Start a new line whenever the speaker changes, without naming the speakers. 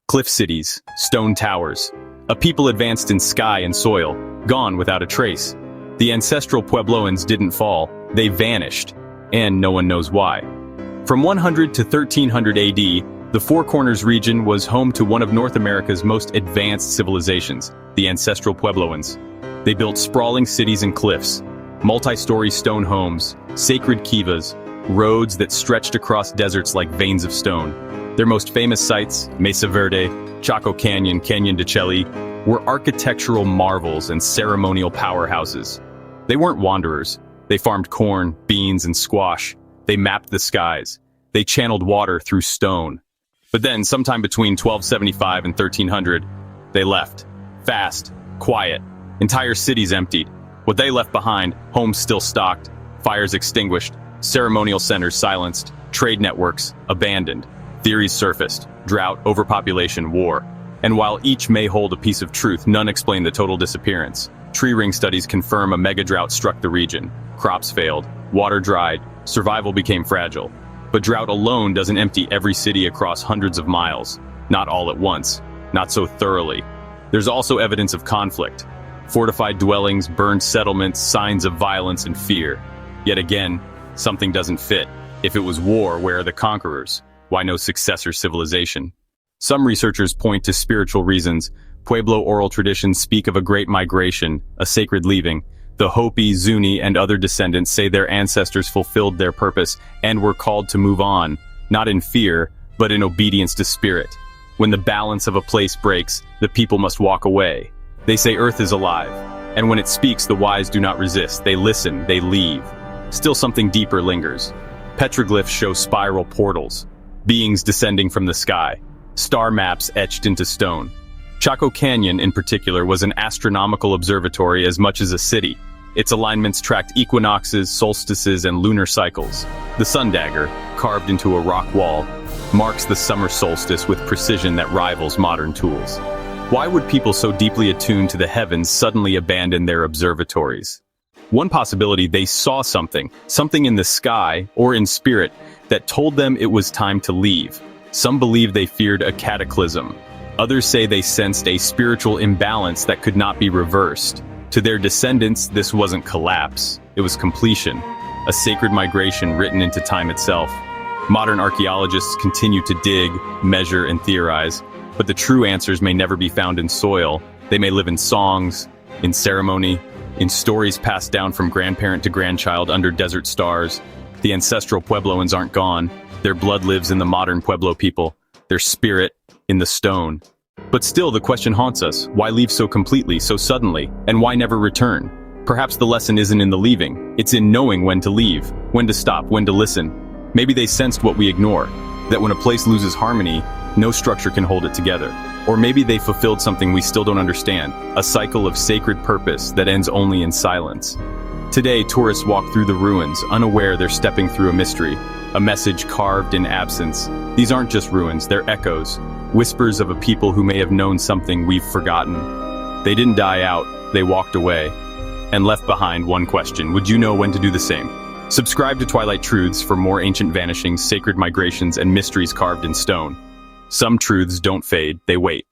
Cliff cities, stone towers. A people advanced in sky and soil, gone without a trace. The ancestral Puebloans didn't fall, they vanished, and no one knows why. From 100 to 1300 AD, the Four Corners region was home to one of North America's most advanced civilizations, the Ancestral Puebloans. They built sprawling cities and cliffs, multi-story stone homes, sacred kivas, roads that stretched across deserts like veins of stone. Their most famous sites, Mesa Verde, Chaco Canyon, Canyon de Chelly, were architectural marvels and ceremonial powerhouses. They weren't wanderers. They farmed corn, beans, and squash. They mapped the skies. They channeled water through stone. But then, sometime between 1275 and 1300, they left. Fast, quiet, entire cities emptied. What they left behind, homes still stocked, fires extinguished, ceremonial centers silenced, trade networks abandoned. Theories surfaced: drought, overpopulation, war. And while each may hold a piece of truth, none explain the total disappearance. Tree ring studies confirm a mega drought struck the region. Crops failed, water dried, survival became fragile. But drought alone doesn't empty every city across hundreds of miles. Not all at once, not so thoroughly. There's also evidence of conflict. Fortified dwellings, burned settlements, signs of violence and fear. Yet again, something doesn't fit. If it was war, where are the conquerors? Why no successor civilization? Some researchers point to spiritual reasons. Pueblo oral traditions speak of a great migration, a sacred leaving. The Hopi, Zuni, and other descendants say their ancestors fulfilled their purpose and were called to move on, not in fear, but in obedience to spirit. When the balance of a place breaks, the people must walk away. They say Earth is alive, and when it speaks, the wise do not resist. They listen, they leave. Still something deeper lingers. Petroglyphs show spiral portals, beings descending from the sky, star maps etched into stone. Chaco Canyon, in particular, was an astronomical observatory as much as a city. Its alignments tracked equinoxes, solstices, and lunar cycles. The sun dagger, carved into a rock wall, marks the summer solstice with precision that rivals modern tools. Why would people so deeply attuned to the heavens suddenly abandon their observatories? One possibility: they saw something in the sky or in spirit that told them it was time to leave. Some believe they feared a cataclysm. Others say they sensed a spiritual imbalance that could not be reversed. To their descendants, this wasn't collapse, it was completion, a sacred migration written into time itself. Modern archaeologists continue to dig, measure, and theorize, but the true answers may never be found in soil. They may live in songs, in ceremony, in stories passed down from grandparent to grandchild under desert stars. The ancestral Puebloans aren't gone. Their blood lives in the modern Pueblo people, their spirit in the stone. But still, the question haunts us: why leave so completely, so suddenly, and why never return? Perhaps the lesson isn't in the leaving, it's in knowing when to leave, when to stop, when to listen. Maybe they sensed what we ignore, that when a place loses harmony, no structure can hold it together. Or maybe they fulfilled something we still don't understand, a cycle of sacred purpose that ends only in silence. Today, tourists walk through the ruins, unaware they're stepping through a mystery, a message carved in absence. These aren't just ruins, they're echoes, whispers of a people who may have known something we've forgotten. They didn't die out, they walked away, and left behind one question: would you know when to do the same? Subscribe to Twilight Truths for more ancient vanishings, sacred migrations, and mysteries carved in stone. Some truths don't fade, they wait.